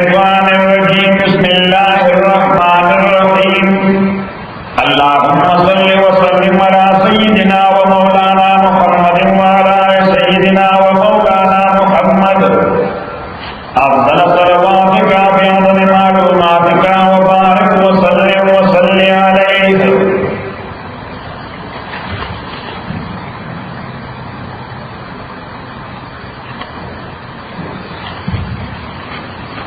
الشيطان الرجيم بسم الله الرحمن الرحيم اللهم صل وسلم على سيدنا ومولانا محمد وعلى سيدنا ومولانا محمد أفضل صلواتك بعدد معلوماتك وبارك وسلم وصل عليه.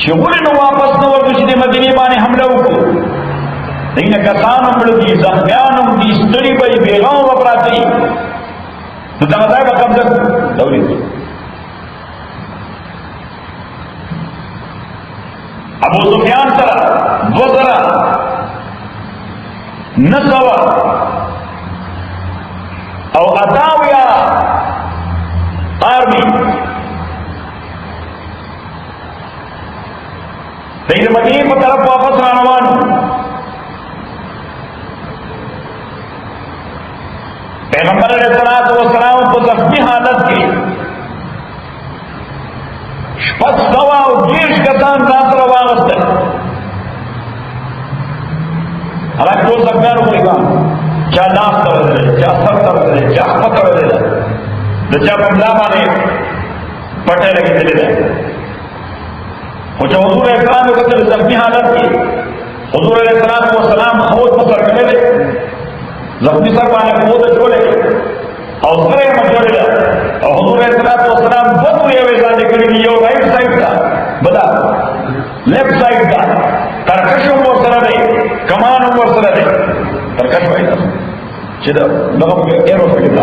چې ولې نو واپس نه ورځو چې د مدینې باندې حمله وکړو دینه کسان هم دي زخمیان هم دي ستړي به بیغام به پراته وي نو دغه ځای به قبضه دولت ابو سفیان سره 2000 او اتاویا آرمی دین مدینه په طرف واپس روان پیغمبر علیہ الصلوۃ والسلام په زخمی حالت کې شپږ سوه او دېرش کسان ځان سره واغستل هغه ټول زخمیانو پرېږدم چا لاس ته ودرېد چا سر ته ودرېد چا خپه ته ودرېده د چا په ملا باندې پټۍ لګېدلې ده خو چې حضور علیه السلام یې کتل زخمي حالت کې حضور علیه السلام خود په سر کړی دی زخمي سر باندې خود اچولی او سره یې مچوړې ده او حضور علیه السلام دوه تورې یې ځانې کړي دي یو رایټ سایډ ته بله لیفټ سایډ ته ترکش هم ورسره دی کمان هم ورسره دی ترکش وایي چې دغه ایروفیل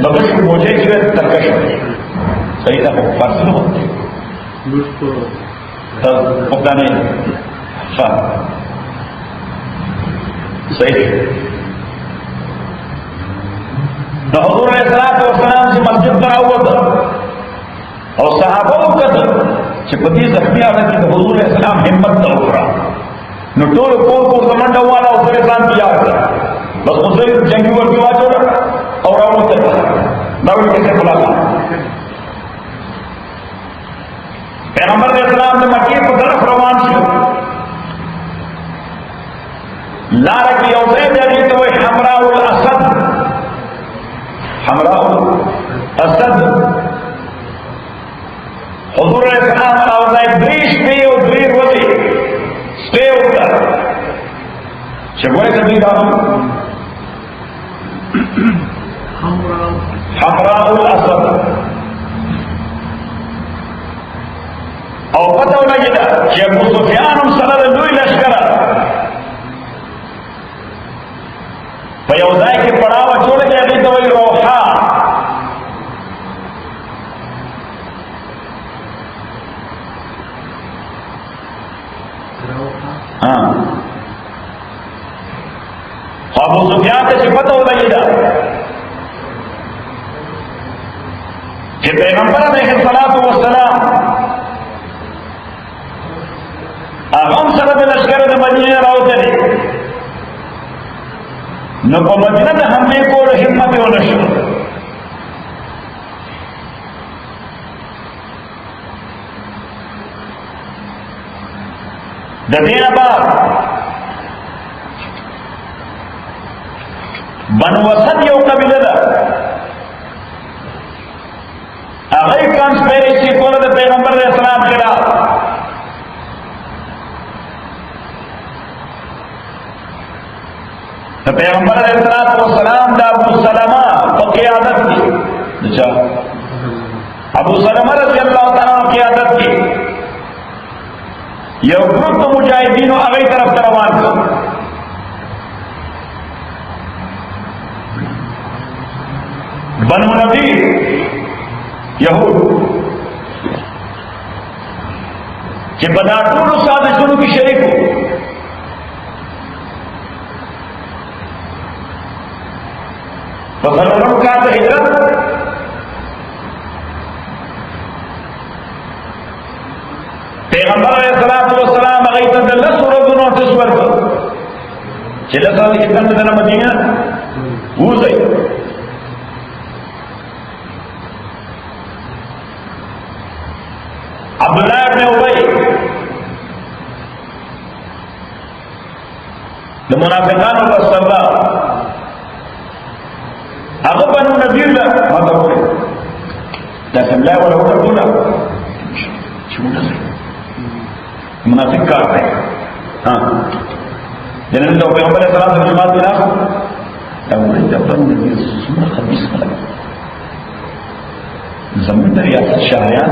د غشو موجې چې ترکش وایي صحیح ده فارسي نه وایي پښتانه ښه صحیح د حضور علیه السلام چې مسجد ته راووته او صحابه وکتل چې په دې زخمي حالت کې د حضور علیه السلام همت ته وکړه نو ټول کور ته منډه واله او سره ځان تیار کړه بس اوس یې جنګي ورته واچوله او راووتل دا وایي چې خلاص پیغمبر علیہ السلام د مکې په طرف روان شو لاره کې یو ځای دی هغې ته وایي حمراء الاسد حضور علیہ السلام هغه ځای 3 شپې او 2 ورځې سټې وکړه چې وایي که دوی دا حمراء الاسد او پته ولګېده چې ابو سفیان هم سره د لوی لښکره په یو ځای کې پړاو اچولی دی هغې ته وایي روحا ابو سفیان ته چې پته ولګېده چې پیغمبر علیه الصلاة والسلام هغه هم سره د لښکره د مدینې راوتلی نو په مدینه د حملې کولو همت یې ونه شو د دې نه بعد بنو اسد یو قبیله ده هغه یې کانسپیرسي کوله د پیغمبر علیه السلام خلاف د پیغمبر علیه السلام د ابو سلمہ په قیادت کې اچھا ابو سلمہ رضی الله تعالی عنہ قیادت کې یو ګروپ د مجاهدینو هغه طرف ته روان شو بنو نذیر یهود چې په دا ټولو سازشونو کې شریک وو فصلورم کال د هجرت پیغمبر علیہ السلام هغه ته د 10 ورځو نوټس ورکړ چې له ځای کې څنګه د مدینه وځي عبد الله ابن ابي د منافقانو په سبب هغه بنو نذیر له ماته وکړه دا څنګه ولا وکړه چې منافق کار دی ها جنن ته پیغمبر صلی الله علیه وسلم بنا دا ولې د بنو نذیر څخه خبيث خلک زمون د ریاست شهریان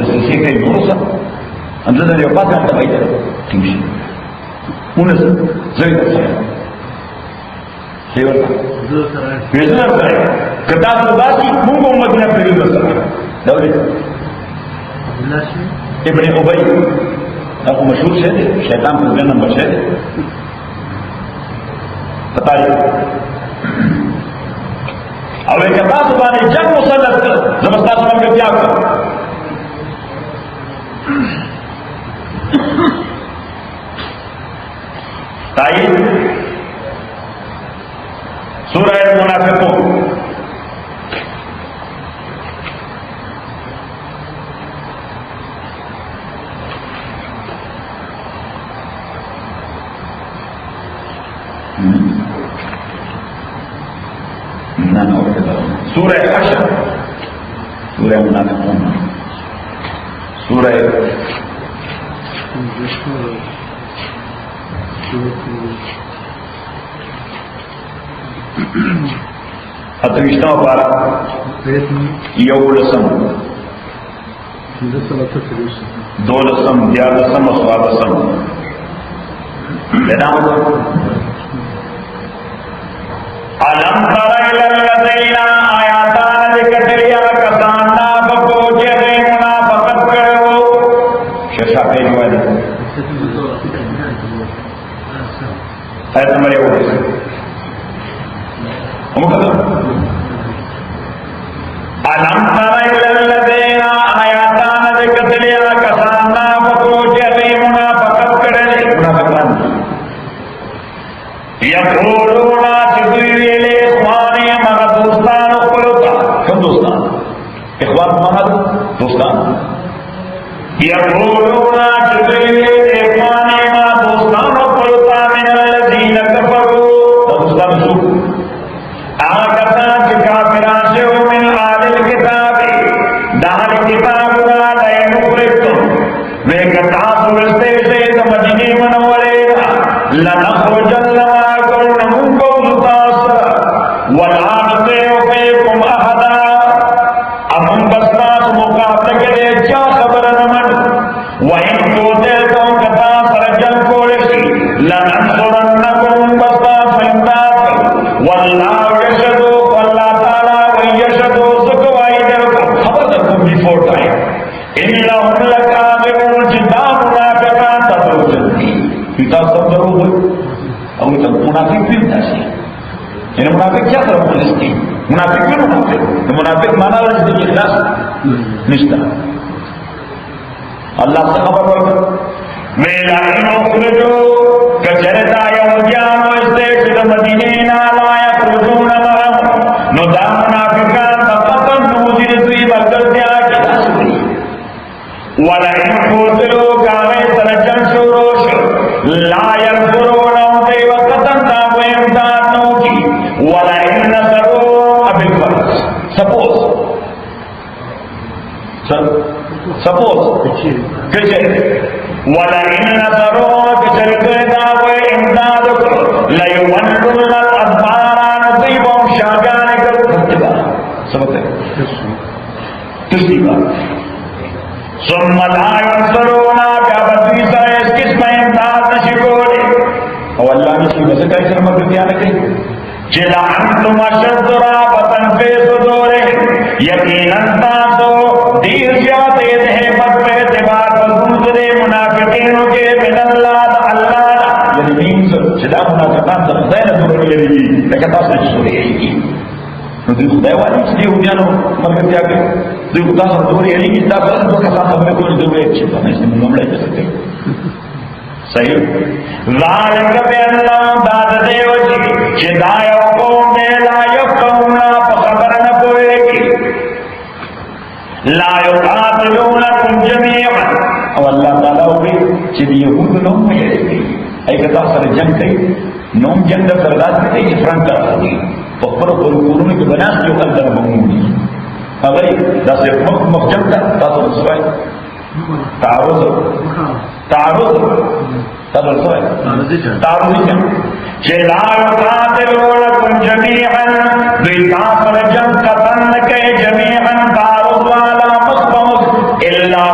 دسیسې کوي نور څه اندازه یو پاتې ته وایي ټینګ شي مونږ زه څه دیو زه سره کدا څه باسي موږ مدینه پرېږدو سره دا ولې ابن ابي هغه مشهور شه شیطان په ځای نمبر شه پتا دی او یک تاسو باندې جنگ مسلط کړ زمستا څنګه بیا کړ تایید سورہ المنافقون سورہ حشر سورہ منافقون سورہ اتوشتہ پارا یولسم دولسم دیالسم سوالسم علم تر الی الذین آیاتان ذکریا کسانا بکو جے منافقت کرو شیشا پیج ہوا ہے آیت نمبر 1 علم تر الی الذین آیاتان ذکریا کسانا بکو جے منافقت کرو منافقان یقولون اخوان محمد دوستان یقولون اخوان ما دوستان قلتا من الذین کفروا دوستان سو آکتان چکا فرانسیو من آل الكتاب دان کتاب را لین اخرجتم وے کتاب ورستے سے مدینی منورینا لنخرجن لماکم نمونکم تاثر ولا نطیع فیکم احدا ہم بستاس مقابلہ کرے کیا خبر نمن وَإِن تُوتِلْكُمْ كَتَا سَرَجَنْ كُولِسِ لَنَنْصُرَنَّكُمْ بَسْتَاسْ فَإِمْدَادُ وَاللَّهُ يَشْهَدُ وَاللَّهُ تَعَالَى وَيَشْهَدُ سُكْوَائِدَكُمْ خبر دکم before time إِنَّهُمْ لَكَاذِبُونَ جِدَّا مُنَافِقَانْ تَدْرُو جَلْدِي پیتا سب درو ہوئی اور منافق بھی تھا یعنی منافق کیا طرف مجلستی منافق بھی منافق منافق مانا رجل اخلاص نشتا اللہ سے خبر ہوئی میلا انخرجو کچرتا یہودیان و استیشد مدینینا لا یخرجون مرم نو دا منافقان تقطن نوزیر دوی بکر دیا کتا سوری ولئن خوزلو کامے سرچن شوروش لا ينظرون دے وقتن دا و امداد نو کی ولئن نظروا بالفرض suppose کچھ ولئن نظروا کچھ دا و امداد لیولن الادبار نصیبهم شاگان کر تبا سبق ہے تصدیقہ ثم لا ينصرون کابدوی سر اس قسم امداد نشکوڑے اور اللہ نے اس کی وجہ کا اسلام کو کیا لکھے جلا انتم اشد رابطن فی صدورہم یقیناً تاسو دیر زیادہ ہے مت پہ اعتبار بزرگ منافقینوں کے من اللہ اللہ یعنی دین سے جدا منافقان سے خدای نہ دور لے لی لیکن تاسو نے سوری ہے کی نو دی خدای والی اس لیے ہویا نو مرګ ته اګه دی خدای سره دور یې کی دا پر دوه کسان خبرې کولې دوی چې په نشته موږ مړای څه کوي صحیح ذالک بأنهم بعد دیوجی چدایو قوم لا یفقهون فخبر نہ پوئے لا یقاتلونکم جميعا او اللہ تعالیٰ ہوئی چد یہود نوم میں یہ گئی ایک سر جنگ کئی نوم جنگ سرداد میں کئی فرنٹ کر ہوئی فخبر قرون کے بناس جو قدر ممونی اگر دا صرف مخ جنگ کا تاسو رسوائی تعارض لا يقاتلونكم جميعا بكافر جنگ قتل کے جميعا تعارض والا مخبمخ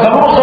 100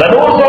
100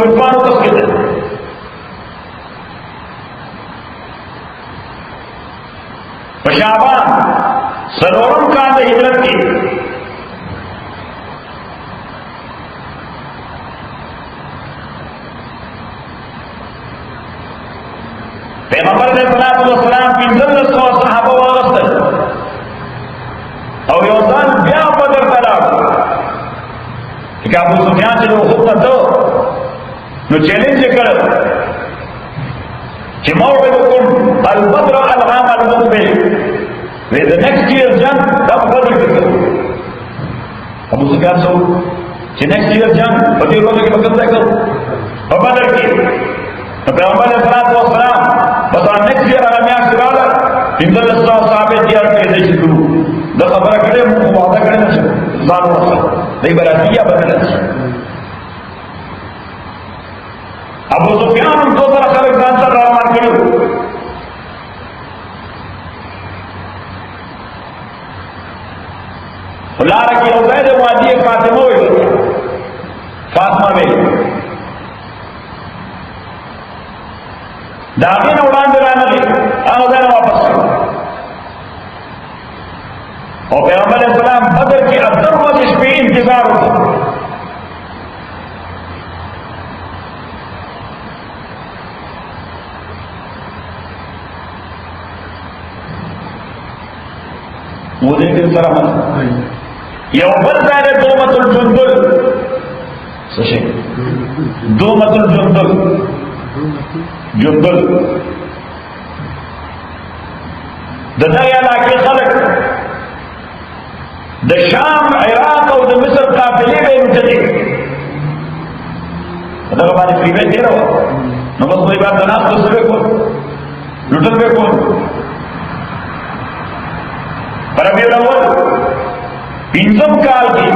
مولوفانو تسکتے شعبان سلورم کال د ہجرت کی پیغمبر علیہ الصلوۃ والسلام 1500 صحابه واغستل او یو ځان بیا بدر ته لاړ چې ابو سفیان چې خود ته نو چیلنج کړ چې موعدکم البدر العام المقبل with the next year jump دا بدر کې ابو سفیان سو چې next year jump په دې ورځ کې وکړ ځکه په بدر کې پیغمبر علیہ الصلوۃ والسلام بس next year هغه میاشت راغله 1500 صحابه تیار کړي دي چې دا خبره کړې مو وعده کړې نه ځان ورسره دای براتیا بدل ابو سفیان هم تو سره خلک ځان سره روان کړو لاره کې عبید وادي فاطمه وي فاطمه وي دا غین وړاندې رانغی هغه ځای واپس او پیغمبر اسلام بدر کی 70 ورځې شپې انتظار وکړ ودې کې سره یو بل ځای له دومت الجندل څه شي دومت الجندل جندل د دغه علاقې خلک د شام عراق او د مصر قافلې به وچتې دغه باندې فریبه تېره وه نو بس دوی باید د ناستو څه به کول لوټل به کول په ربیع الاول 5م کال کې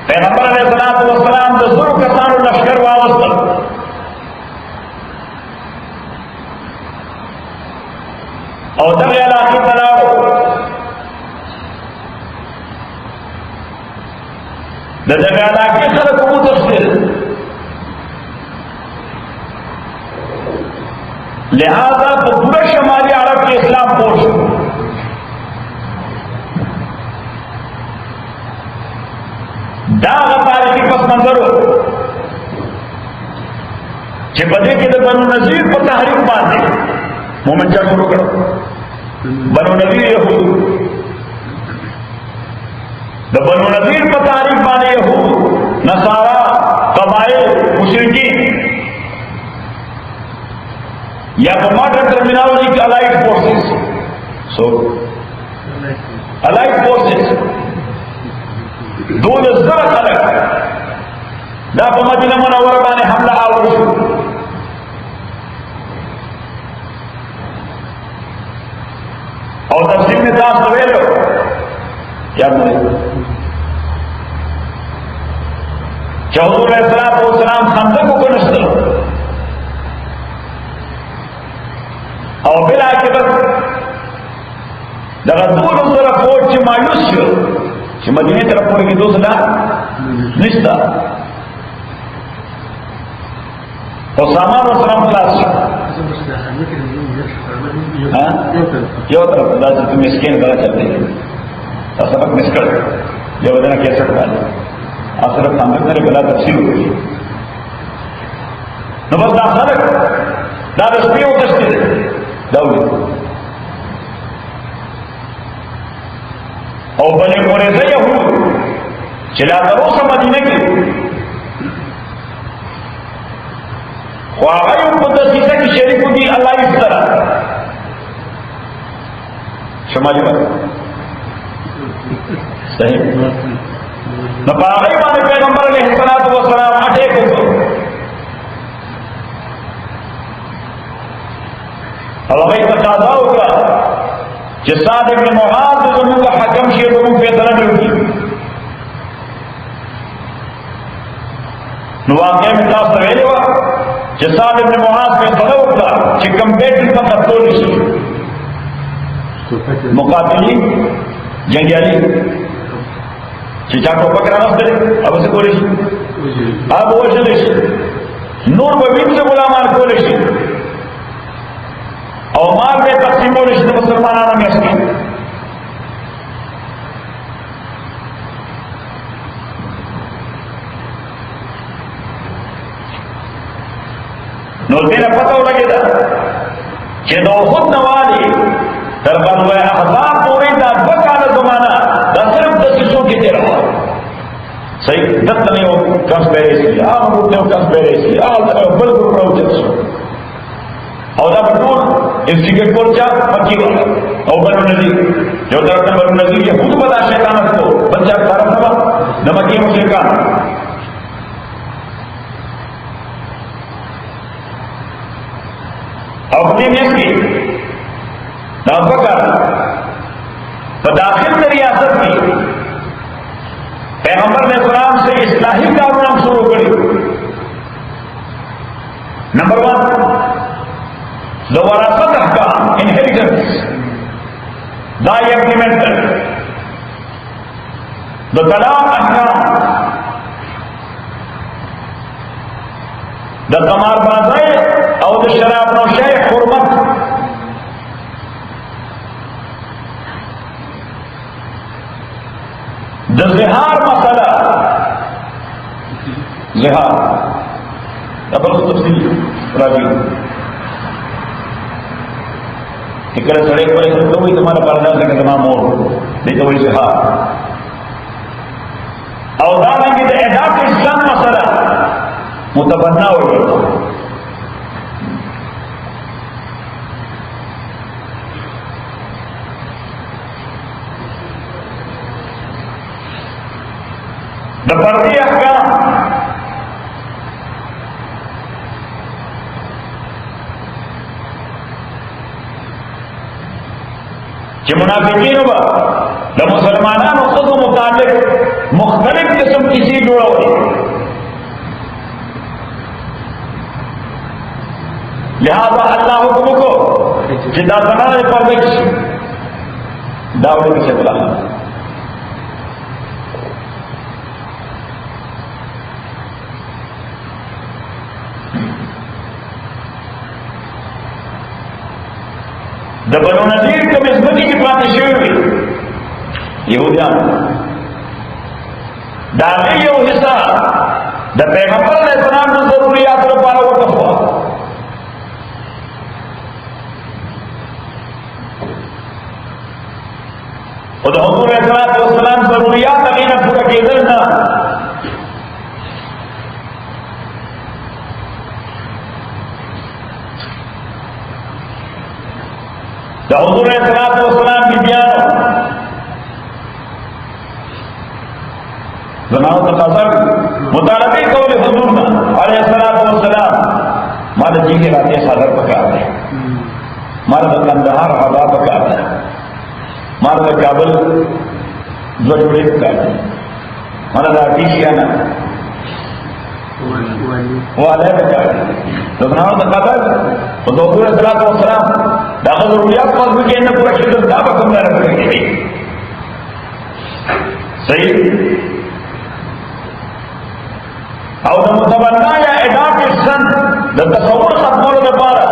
پیغمبر علیہ الصلوۃ والسلام د 100 کسانو لشکر واغستل او دغه علاقې ته لاړو د دغه علاقې خلک وتښتېدل لہذا په پوره شمالي عرب کې اسلام خپور شو دا هغه تاریخي پس منظر و چې په دې کې د بنو نذیر په تحریک باندې مومن جنګ شروع کړ بنو نذیر یهود د بنو نذیر په تحریک باندې یهود نصارا قبایل مشرکین یا په ماډرن ټرمینالوجي کې الایډ فورسز الایډ فورسز 2000 خلک دا په مدینه منوره باندې حمله آور شو او تفصیل میں تاسو ویلو یاد نه چې حضور علیہ الصلوۃ والسلام خندق وکړل او بلا کې بس دا ټول سره فوج چې مایوس شو چې مدینه طرف پورې کې دوسه نشتا اسامه رسول خلاص یو طرف دا چې مسکین غلا چلته تاسو په مسکل یو دنه کې څه کړل اخر څنګه نه بلا تفصیل وکړي نو بس دا خلک دا د سپیو تشکیل دولت او بني قریظه یهود چې لا تر اوسه مدینه کې خو هغه یو په دسیسه کې شریک دي الله یې ستره شمالي باندې صحیح نو په هغه باندې پیغمبر علیه الصلاۃ والسلام اٹیک وکړ او هغه تقاضا وکړه چې سعد ابن معاذ زموږ حکم شي زموږ فیصله وکړي نو واقع میں تاسو ویلو چې سعد ابن معاذ فیصله وکړه چې کوم بیٹل په قتل شي مقاتلین جنگیالي چې چا ټوپک راغلی هغه څه کولی شي هغه وژلی شي نور به وینځه غلامان کولی شي او مال به تقسیمولی شي د مسلمانانو میاشت کې نو دې نه پته ولګېده چې د احد نه والي تر غزوه احزاب پورې دا 2 کاله زمانه دا صرف دسیسو کې تېره وه صحیح دلته نه یو کنسپیرسي هغه ګروپ نه یو کنسپیرسي هغه بل ګروپ راوچت شو او دا په ټول انسټیټیوټ کول چا مکي والا او بنو نذیر یو طرف نه بنو نذیر یهودو به دا شیطانت کو بل چا طرف نه د مکي مشرکان او دې میاشت کې دا فکر په داخل د ریاست کې پیغمبر علیہ السلام سے اصلاحی کارونه شروع کړي نمبر 1 د وراثت احکام انهریټنس دا یې امپلیمنٹ کړ د طلاق احکام د قمار بازۍ او د شراب نوشۍ حرمت د زهار مسله زهار دا بل تفصیل راځي کله سړی کولی څه کوي زما لپاره دا ځکه زما مور دې ته وایي زهار او دارنګه د اعدام اسلام مسله متبنا وایي د فردي احکام چې منافقینو به د مسلمانانو ښځو متعلق مختلف قسم کیسې جوړولې لہذا اللہ حکم کو چې دا زنانه پردې شي دا وړي چې بلا د بنو نذیر کوم ځمکې کې پاتې شوي وي یهودیان دا یو حصہ د پیغمبر علیه السلام د ضرورتو لپاره وقفه او د حضور علیه السلام ضرورت هغې نه پوره کېدل نه د حضور علیه السلام بیبیانو زنانو ته قضا مطالبه کولې حضور نه علیه السلام ما د جیګې راتې صدر پکار دی ما د کندهار هوا پکار دی ما د کابل دوه جوړې پکار دی ما د اټیشیانا والا پکار دی زنانو ته قضا او د حضور علیه السلام دا ضرورت پس کې نه پوره کېدل دا به کوم نه راغلی صحیح او د متبنا یا اډاپشن د تصور ختمولو لپاره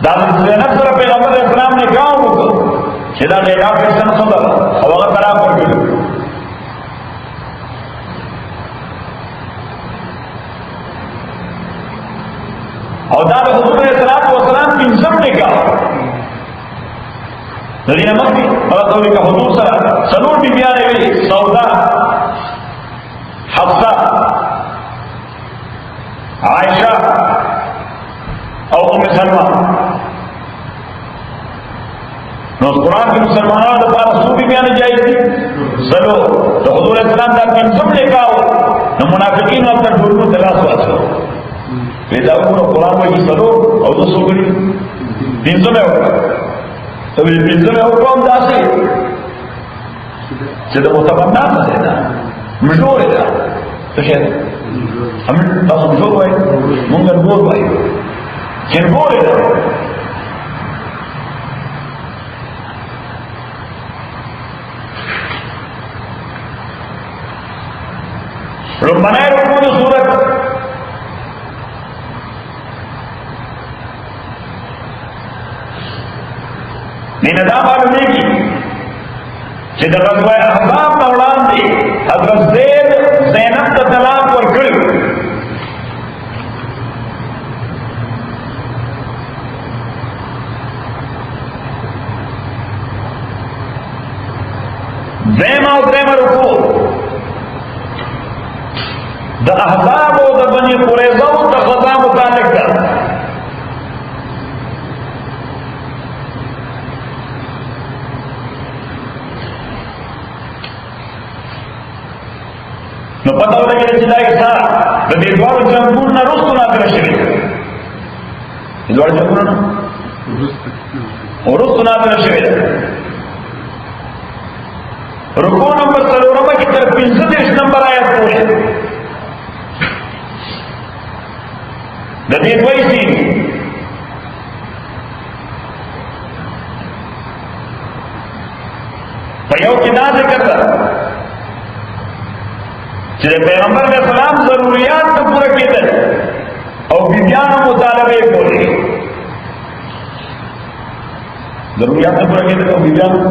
دا د زینب سره پیغمبر اسلام نے کاو وکړو چې دا د اډاپشن خبره او هغه طلاق ورکړي او دا د حضور علیه السلام پنځم نکاح د دې نه مخکې هغه کوي چې حضور سره څلور بیبیانې وي سودا حفصه عائشه او ام سلمہ نو قرآن کې مسلمانانو لپاره څو بیبیانې جایز دي څلور د حضور علیه السلام دا پنځم نکاح نو منافقین ورته ټول دلاس واچو پیدا وکړو قرآن وایي څلور او د څو کړي پنځم یې وکړه ته ویل پنځم یې وکړو داسې چې د متبنا څه ده مجبور ده څه شي هم تاسو مجبور وایي مونږ مجبور وایي چې مجبور ده لمبنای رکوع د صورت نه دا معلومیږي چې د غزوه احزاب نه وړاندې حضرت زینب ته طلاق ورکړ. دویمه رکوع د احزاب او د بني قریظه او د غزا متعلق ده. نو پته ولګېده چې دا کیسه د دې دواړو جنګونو نه وروسته نازله شوې ده. د دواړو جنګونو نه وروسته نازله شوې ده. رکوع نمبر 4 کې تر 35 نمبر آیت پورې د دې دوی سین په یو کې دا ذکر ده چې د پیغمبر علیه السلام ضرورت ته پوره کېدل او بیبیانو مطالبه کولې. ضرورت ته پوره کېدل او بیبیانو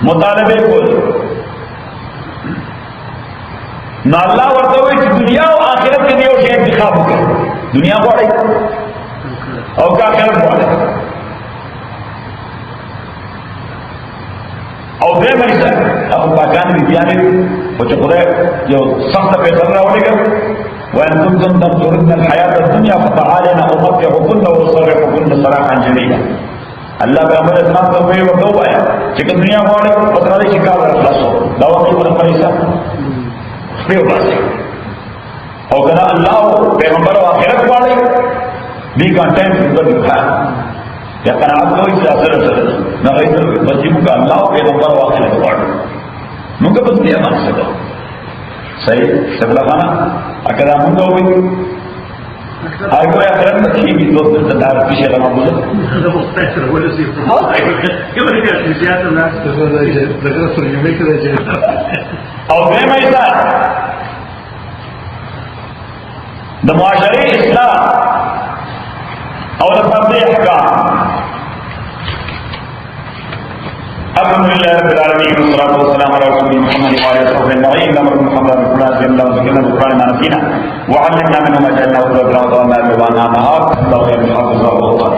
مطالبه کول. نو الله ورته وایي چې دنیا او آخرت کې یو شی انتخاب وکړه. دنیا غواړئ او که آخرت غواړئ. او دویمه حصه هغه پاکان بیبیانې خو چې خدای یو سخته فیصله راولېږه وان کنتم تريدن الحیاة الدنیا فتعالین امتعکن واسرحکن سراحا جمیلا. الله پیغمبر اسلام ته وی ورته وایا چې دنیا غواړي په تر دې چې کار خلاصو دا وخت په پیسې په واسه او کله الله پیغمبر او آخرت غواړي دې کنټینټ په ښه یا قناعت کوي چې سره نه غوښتل چې موږ الله پیغمبر او آخرت غواړو موږ په دې باندې څه صحیح سبلغانا اگر موږ وایو Algo ya crean que mi dos de dar piche la mamá. ده مستشر ولا زي كيف اللي كان زياده الناس ده غير يوميك ده جاي او دائما يسال ده معاشري اسلام او لفظ احكام. الحمد لله رب العالمين والصلاه والسلام على رسول محمد وعلى اله وصحبه اجمعين. امر محمد رسول الله صلى الله عليه وسلم القران ما نسينا وعلمنا منه ما جعلنا وذكرنا وضعنا بوانا نهار الله يحفظه الله.